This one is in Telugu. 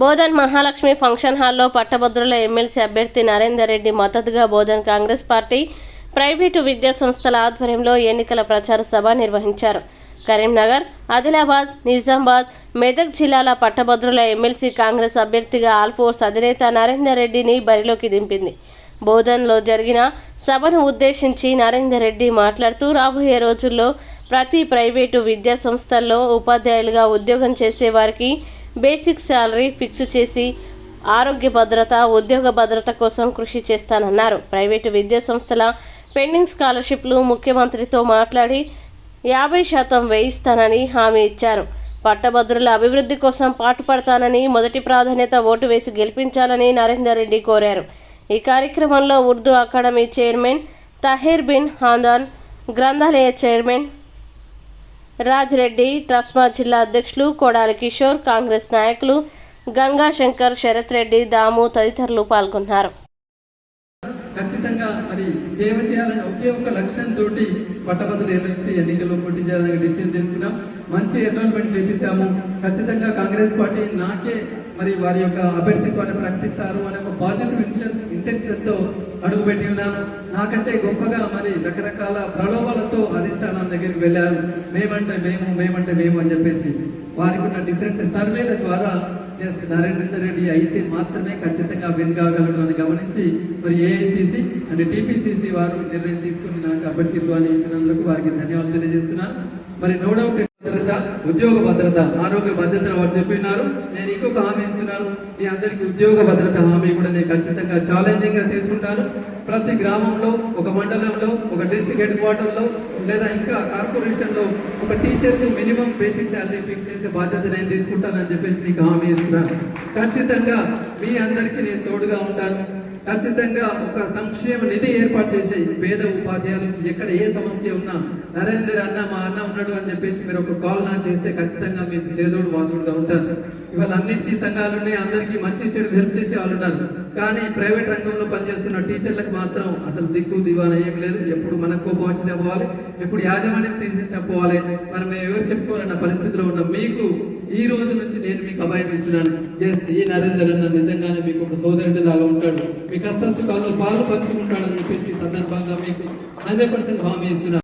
బోధన్ మహాలక్ష్మి ఫంక్షన్ హాల్లో పట్టభద్రుల ఎమ్మెల్సీ అభ్యర్థి నరేందర్ రెడ్డి మద్దతుగా బోధన్ కాంగ్రెస్ పార్టీ ప్రైవేటు విద్యా సంస్థల ఆధ్వర్యంలో ఎన్నికల ప్రచార సభ నిర్వహించారు. కరీంనగర్, ఆదిలాబాద్, నిజామాబాద్, మెదక్ జిల్లాల పట్టభద్రుల ఎమ్మెల్సీ కాంగ్రెస్ అభ్యర్థిగా ఆల్ఫోర్స్ అధినేత నరేందర్ రెడ్డిని బరిలోకి దింపింది. బోధన్లో జరిగిన సభను ఉద్దేశించి నరేందర్ రెడ్డి మాట్లాడుతూ రాబోయే రోజుల్లో ప్రతి ప్రైవేటు విద్యా సంస్థల్లో ఉపాధ్యాయులుగా ఉద్యోగం చేసేవారికి బేసిక్ శాలరీ ఫిక్స్ చేసి ఆరోగ్య భద్రత, ఉద్యోగ భద్రత కోసం కృషి చేస్తానన్నారు. ప్రైవేటు విద్యా సంస్థల పెండింగ్ స్కాలర్షిప్లు ముఖ్యమంత్రితో మాట్లాడి 50% వేయిస్తానని హామీ ఇచ్చారు. పట్టభద్రుల అభివృద్ధి కోసం పాటుపడతానని, మొదటి ప్రాధాన్యత ఓటు వేసి గెలిపించాలని నరేందర్ రెడ్డి కోరారు. ఈ కార్యక్రమంలో ఉర్దూ అకాడమీ చైర్మన్ తహీర్ బిన్ హాందాన్, గ్రంథాలయ చైర్మన్ రాజ్ రెడ్డి, ట్రస్మా జిల్లా అధ్యక్షులు కొడాలి కిషోర్, కాంగ్రెస్ నాయకులు గంగాశంకర్, శరత్ రెడ్డి, దాము తదితరులు పాల్గొన్నారు. ఖచ్చితంగా మరి సేవ చేయాలని ఒకే ఒక లక్ష్యంతో పట్టభద్రుల ఎమ్మెల్సీ ఎన్నికల్లో పోటీ చేయాలని డిసిజన్ తీసుకున్నాం. మంచి ఎన్రోల్మెంట్ చేయించాము. ఖచ్చితంగా కాంగ్రెస్ పార్టీ నాకే మరి వారి యొక్క అభ్యర్థిత్వాన్ని ప్రకటిస్తారు అనే ఒక పాజిటివ్ ఇంటెన్షన్తో అడుగుపెట్టి ఉన్నాను. నాకంటే గొప్పగా మరి రకరకాల ప్రలోభాలతో అధిష్టానం దగ్గరికి వెళ్ళారు. మేమంటే మేము అని చెప్పేసి వారికి ఉన్న డిఫరెంట్ సర్వేల ద్వారా నరేందర్ రెడ్డి అయితే మాత్రమే ఖచ్చితంగా విన్ కాగలడు అని గమనించి మరి ఏఐసిసి అండ్ టీపీసీసీ వారు నిర్ణయం తీసుకుని నాకు అభ్యర్థిత్వాన్ని ఇచ్చినందుకు వారికి ధన్యవాదాలు తెలియజేస్తున్నాను. మరి నో డౌట్ భద్రత, ఉద్యోగ భద్రత, ఆరోగ్య భద్రత వారు చెప్పినారు. నేను ఇంకొక హామీ ఇస్తున్నాను. మీ అందరికీ ఉద్యోగ భద్రత హామీ కూడా నేను ఖచ్చితంగా ఛాలెంజింగ్ గా తీసుకుంటాను. ప్రతి గ్రామంలో, ఒక మండలంలో, ఒక డిస్ట్రిక్ట్ హెడ్ క్వార్టర్లో లేదా ఇంకా కార్పొరేషన్లో ఒక టీచర్కు మినిమం బేసిక్ శాలరీ ఫిక్స్ చేసే బాధ్యత నేను తీసుకుంటానని చెప్పేసి మీకు హామీ ఇస్తున్నాను. ఖచ్చితంగా మీ అందరికీ నేను తోడుగా ఉంటాను. ఖచ్చితంగా ఒక సంక్షేమ నిధి ఏర్పాటు చేసే పేద ఉపాధ్యాయులకు ఎక్కడ ఏ సమస్య ఉన్నా నరేందర్ అన్న, మా అన్న ఉన్నాడు అని చెప్పేసి మీరు ఒక కాల్ నాకు చేస్తే ఖచ్చితంగా మీకు చేదోడు వాదుడుగా ఉంటారు. ఇవాళ అన్నింటికీ సంఘాలు ఉన్నాయి, అందరికీ మంచి చెడు హెల్ప్ చేసే వాళ్ళు ఉన్నారు. కానీ ప్రైవేట్ రంగంలో పనిచేస్తున్న టీచర్లకు మాత్రం అసలు దిక్కు దివాన ఏం లేదు. ఎప్పుడు మనకు కోపం వచ్చినా పోవాలి, ఎప్పుడు యాజమాన్యం తీసేసినా పోవాలి. మనం ఎవరు చెప్పుకోవాలన్న పరిస్థితిలో ఉన్నాం. మీకు ఈ రోజు నుంచి నేను మీకు అభయం ఇస్తున్నాను. ఈ నరేందర్ అన్న నిజంగానే మీకు ఒక సోదరుడి లాగా ఉంటాడు, మీ కష్ట సుఖాల్లో పాలు పంచుకుంటాడని చెప్పేసి సందర్భంగా మీకు 100% హామీ ఇస్తున్నాను.